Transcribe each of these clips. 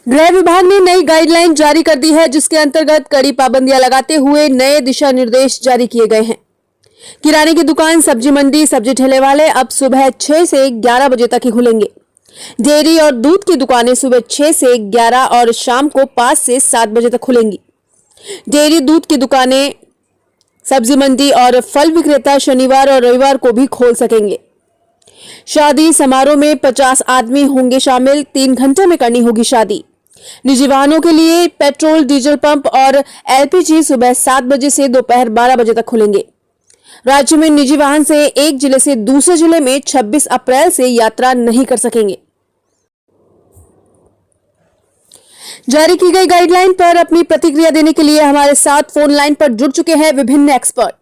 गृह विभाग ने नई गाइडलाइन जारी कर दी है, जिसके अंतर्गत कड़ी पाबंदियां लगाते हुए नए दिशा निर्देश जारी किए गए हैं। किराने की दुकान, सब्जी मंडी, सब्जी ठेले वाले अब सुबह 6 से 11 बजे तक ही खुलेंगे। डेयरी और दूध की दुकानें सुबह 6 से 11 और शाम को 5 से 7 बजे तक खुलेंगी। डेयरी, दूध की दुकानें, सब्जी मंडी और फल विक्रेता शनिवार और रविवार को भी खोल सकेंगे। शादी समारोह में 50 आदमी होंगे शामिल। 3 घंटे में करनी होगी शादी। निजी वाहनों के लिए पेट्रोल, डीजल पंप और एलपीजी सुबह 7 बजे से दोपहर 12 बजे तक खुलेंगे। राज्य में निजी वाहन से एक जिले से दूसरे जिले में 26 अप्रैल से यात्रा नहीं कर सकेंगे। जारी की गई गाइडलाइन पर अपनी प्रतिक्रिया देने के लिए हमारे साथ फोन लाइन पर जुड़ चुके हैं विभिन्न एक्सपर्ट।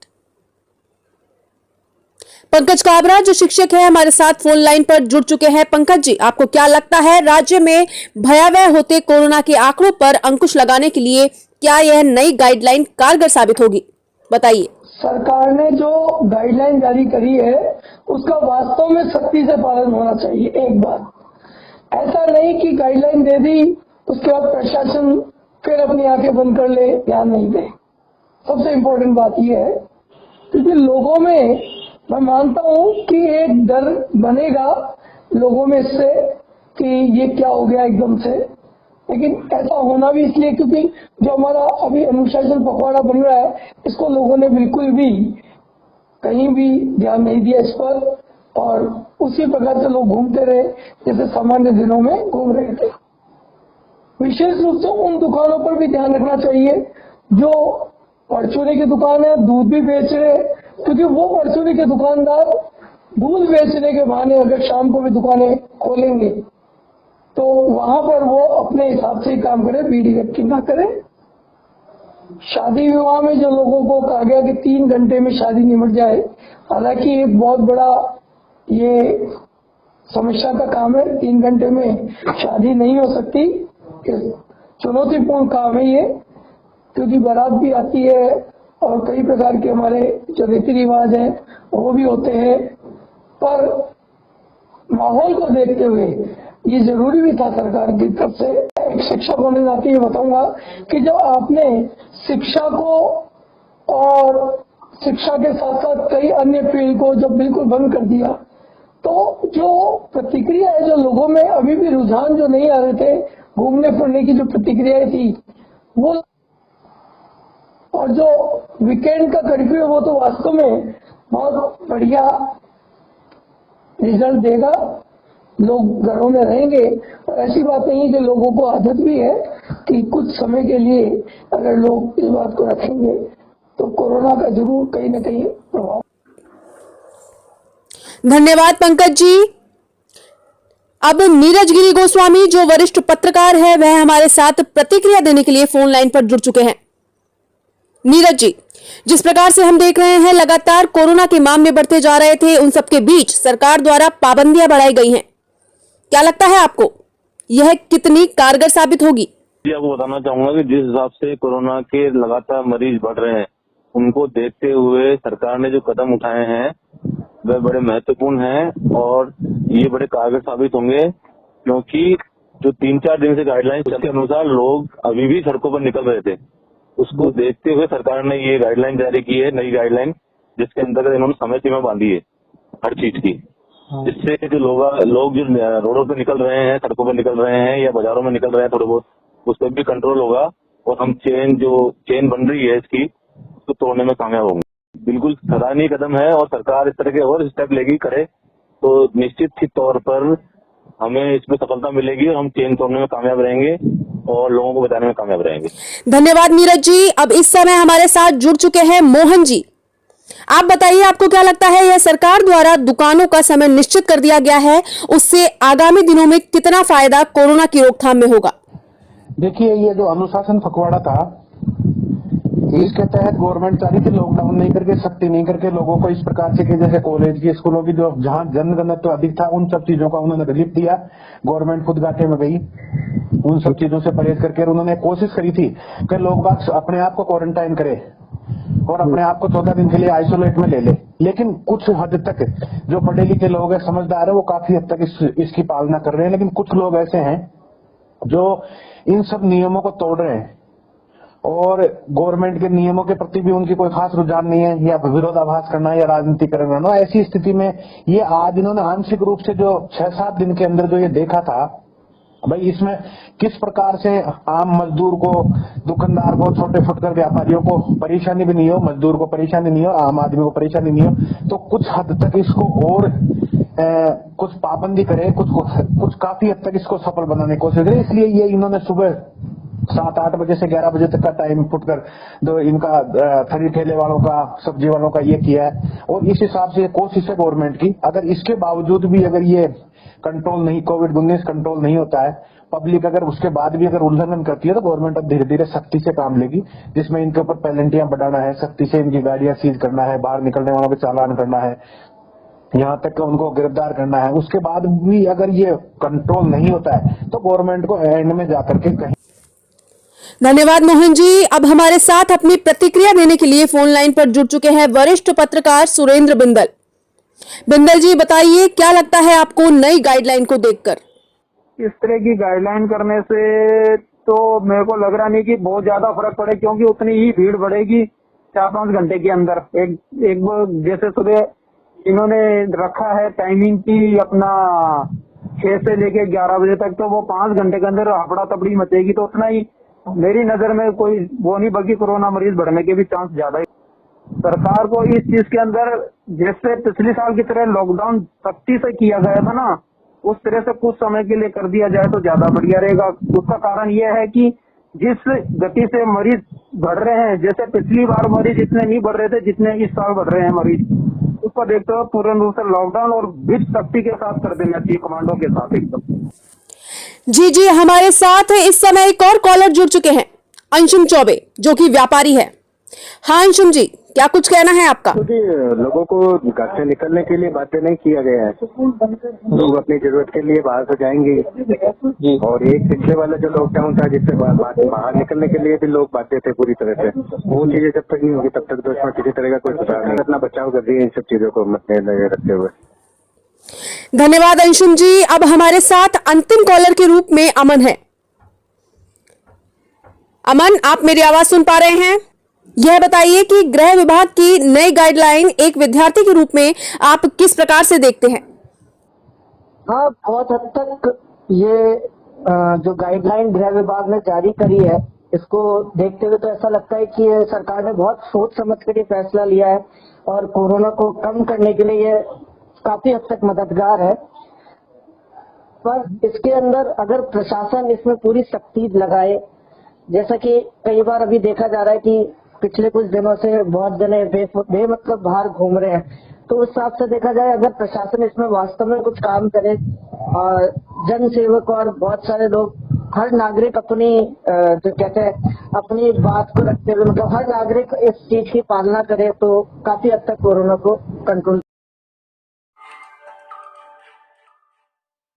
पंकज काबरा जो शिक्षक है हमारे साथ फोन लाइन पर जुड़ चुके हैं। पंकज जी, आपको क्या लगता है राज्य में भयावह होते कोरोना के आंकड़ों पर अंकुश लगाने के लिए क्या यह नई गाइडलाइन कारगर साबित होगी? बताइए। सरकार ने जो गाइडलाइन जारी करी है उसका वास्तव में सख्ती से पालन होना चाहिए। एक बात, ऐसा नहीं कि गाइडलाइन दे दी उसके बाद प्रशासन फिर अपनी आंखें बंद कर ले, ध्यान नहीं दे। सबसे इम्पोर्टेंट बात यह है क्योंकि लोगों में, मैं मानता हूं कि एक डर बनेगा लोगों में इससे कि ये क्या हो गया एकदम से, लेकिन ऐसा होना भी इसलिए क्योंकि जो हमारा अभी अनुशासन पखवाड़ा बन रहा है इसको लोगों ने बिल्कुल भी कहीं भी ध्यान नहीं दिया इस पर, और उसी प्रकार से लोग घूमते रहे जैसे सामान्य दिनों में घूम रहे थे। विशेष रूप से उन दुकानों पर भी ध्यान रखना चाहिए जो परचूनी की दुकान है, दूध भी बेच रहे, क्योंकि वो परचूनी के दुकानदार दूध बेचने के बहाने अगर शाम को भी दुकानें खोलेंगे तो वहां पर वो अपने हिसाब से ही काम करे, बीड़ी व्यक्ति ना करे। शादी विवाह में जो लोगों को कहा गया कि 3 घंटे में शादी निपट जाए, हालांकि एक बहुत बड़ा ये समस्या का काम है। 3 घंटे में शादी नहीं हो सकती, चुनौतीपूर्ण काम है ये, क्योंकि बारात भी आती है और कई प्रकार के हमारे जो रीति रिवाज हैं वो भी होते हैं। पर माहौल को देखते हुए ये जरूरी भी था सरकार की तरफ से। एक शिक्षक होने के नाते ये बताऊंगा कि जब आपने शिक्षा को और शिक्षा के साथ साथ कई अन्य फील्ड को जब बिल्कुल बंद कर दिया तो जो प्रतिक्रिया है, जो लोगों में अभी भी रुझान जो नहीं आ रहे थे, घूमने फिरने की जो प्रतिक्रियाएं थी वो, और जो वीकेंड का कर्फ्यू है वो तो वास्तव में बहुत बढ़िया रिजल्ट देगा। लोग घरों में रहेंगे और ऐसी बात नहीं है कि लोगों को आदत भी है कि कुछ समय के लिए अगर लोग इस बात को रखेंगे तो कोरोना का जरूर कहीं न कहीं प्रभाव। धन्यवाद पंकज जी। अब नीरज गिरी गोस्वामी जो वरिष्ठ पत्रकार है वह हमारे साथ प्रतिक्रिया देने के लिए फोन लाइन पर जुड़ चुके हैं। नीरज जी, जिस प्रकार से हम देख रहे हैं लगातार कोरोना के मामले बढ़ते जा रहे थे, उन सबके बीच सरकार द्वारा पाबंदियां बढ़ाई गई हैं। क्या लगता है आपको यह कितनी कारगर साबित होगी? जी, आपको बताना चाहूंगा कि जिस हिसाब से कोरोना के लगातार मरीज बढ़ रहे हैं उनको देखते हुए सरकार ने जो कदम उठाए हैं वह बड़े महत्वपूर्ण हैं और ये बड़े कारगर साबित होंगे, क्योंकि जो 3-4 दिन से गाइडलाइन के अनुसार लोग अभी भी सड़कों पर निकल रहे थे। उसको देखते हुए सरकार ने ये गाइडलाइन जारी की है, नई गाइडलाइन, जिसके अंतर्गत इन्होंने समय सीमा बांधी है हर चीज की, जिससे जो लोग जो रोडों पे निकल रहे हैं, सड़कों पर निकल रहे हैं या बाजारों में निकल रहे हैं थोड़े बहुत, उस पर भी कंट्रोल होगा और हम चेन बन रही है इसकी, उसको तोड़ने में कामयाब होंगे। बिल्कुल सराहनीय कदम है और सरकार इस तरह के और स्टेप लेगी, करे तो निश्चित ही तौर पर हमें इसमें सफलता मिलेगी और हम चेन तोड़ने में कामयाब रहेंगे और लोगों को बताने में कामयाब रहेंगे। धन्यवाद नीरज जी। अब इस समय हमारे साथ जुड़ चुके हैं मोहन जी। आप बताइए, आपको क्या लगता है यह सरकार द्वारा दुकानों का समय निश्चित कर दिया गया है, उससे आगामी दिनों में कितना फायदा कोरोना की रोकथाम में होगा? देखिए, ये जो अनुशासन पखवाड़ा था इसके तहत गवर्नमेंट चाह रही थी लॉकडाउन नहीं करके, सख्ती नहीं करके लोगों को इस प्रकार से कि जैसे कॉलेज की, स्कूलों की जो जहां जनघनत्व अधिक था उन सब चीजों का उन्होंने रिलीफ दिया। गवर्नमेंट खुद घाटे में गई, उन सब चीजों से परहेज करके उन्होंने कोशिश करी थी कि लोग बाग अपने आप को क्वारंटाइन करे और अपने आप को 14 दिन के लिए आइसोलेट में ले ले। लेकिन कुछ हद तक जो पढ़े लिखे लोग हैं, समझदार है, वो काफी हद तक इसकी पालना कर रहे हैं। लेकिन कुछ लोग ऐसे हैं जो इन सब नियमों को तोड़ रहे हैं और गवर्नमेंट के नियमों के प्रति भी उनकी कोई खास रुझान नहीं है, या विरोधाभास करना है या राजनीति करना। ऐसी स्थिति में ये आज इन्होंने आंशिक रूप से जो 6-7 दिन के अंदर जो ये देखा था, भाई इसमें किस प्रकार से आम मजदूर को, दुकानदार को, छोटे फुटकर व्यापारियों को परेशानी भी नहीं हो, मजदूर को परेशानी नहीं हो, आम आदमी को परेशानी नहीं हो, तो कुछ हद तक इसको और कुछ पाबंदी करे, कुछ काफी हद तक इसको सफल बनाने की कोशिश करे। इसलिए ये इन्होंने सुबह 7-8 बजे से 11 बजे तक का टाइम फुटकर जो इनका खरीद ठेले वालों का, सब्जी वालों का ये किया है। और इस हिसाब से कोशिश है गवर्नमेंट की, अगर इसके बावजूद भी अगर ये कंट्रोल नहीं, कोविड-19 कंट्रोल नहीं होता है, पब्लिक अगर उसके बाद भी अगर उल्लंघन करती है, तो गवर्नमेंट अब धीरे धीरे सख्ती से काम लेगी, जिसमें इनके ऊपर पेनल्टियां बढ़ाना है, सख्ती से इनकी गाड़ियां सीज करना है, बाहर निकलने वालों पे चालान करना है, यहाँ तक उनको गिरफ्तार करना है। उसके बाद भी अगर ये कंट्रोल नहीं होता है, तो गवर्नमेंट को एंड में जाकर के कहीं। धन्यवाद मोहन जी। अब हमारे साथ अपनी प्रतिक्रिया देने के लिए फोन लाइन पर जुड़ चुके हैं वरिष्ठ पत्रकार सुरेंद्र बिंदल। बिंदल जी, बताइए क्या लगता है आपको नई गाइडलाइन को देखकर? इस तरह की गाइडलाइन करने से तो मेरे को लग रहा नहीं कि बहुत ज्यादा फर्क पड़े, क्योंकि उतनी ही भीड़ बढ़ेगी 4-5 घंटे के अंदर। एक जैसे सुबह इन्होंने रखा है टाइमिंग की अपना 6 से लेके 11 बजे तक, तो वो 5 घंटे के अंदर हफड़ा तफड़ी मचेगी, तो उतना ही मेरी नजर में कोई वो नहीं, बल्कि कोरोना मरीज बढ़ने के भी चांस ज्यादा है। सरकार को इस चीज के अंदर जैसे पिछले साल की तरह लॉकडाउन सख्ती से किया गया था ना, उस तरह से कुछ समय के लिए कर दिया जाए तो ज्यादा बढ़िया रहेगा। उसका कारण यह है कि जिस गति से मरीज बढ़ रहे हैं, जैसे पिछली बार मरीज इतने नहीं बढ़ रहे थे जितने इस साल बढ़ रहे हैं मरीज, उसको देखते हुए पूर्ण रूप से लॉकडाउन और विद सख्ती के साथ कर देना चाहिए, कमांडो के साथ एकदम। जी, हमारे साथ इस समय एक और कॉलर जुड़ चुके हैं, अंशुम चौबे, जो कि व्यापारी है। हाँ अंशुम जी, क्या कुछ कहना है आपका? क्योंकि लोगों को घर से निकलने के लिए बातें नहीं किया गया है, लोग अपनी जरूरत के लिए बाहर तो जाएंगे। और एक पिछले वाला जो लॉकडाउन था जिससे बाहर निकलने के लिए भी लोग बाध्य थे पूरी तरह से, वो चीजें जब तक नहीं होगी तब तक तो इसमें किसी तरह का कोई सुधार नहीं। अपना बचाव कर रही है इन सब चीजों को मद्देनजर रखते हुए। धन्यवाद अंशुम जी। अब हमारे साथ अंतिम कॉलर के रूप में अमन है। अमन, आप मेरी आवाज सुन पा रहे हैं? यह बताइए कि गृह विभाग की नई गाइडलाइन एक विद्यार्थी के रूप में आप किस प्रकार से देखते हैं? हाँ, बहुत हद तक ये जो गाइडलाइन गृह विभाग ने जारी करी है, इसको देखते हुए तो ऐसा लगता है कि सरकार ने बहुत सोच समझ कर ये फैसला लिया है और कोरोना को कम करने के लिए ये काफी हद तक मददगार है। पर इसके अंदर अगर प्रशासन इसमें पूरी सख्ती लगाए, जैसा कि कई बार अभी देखा जा रहा है कि पिछले कुछ दिनों से बहुत जने बेमतलब बाहर घूम रहे हैं, तो उस हिसाब से देखा जाए अगर प्रशासन इसमें वास्तव में कुछ काम करे और जन सेवक और बहुत सारे लोग, हर नागरिक अपनी जो कहते हैं अपनी बात को रखते हुए, मतलब हर नागरिक इस चीज की पालना करे, तो काफी हद तक कोरोना को कंट्रोल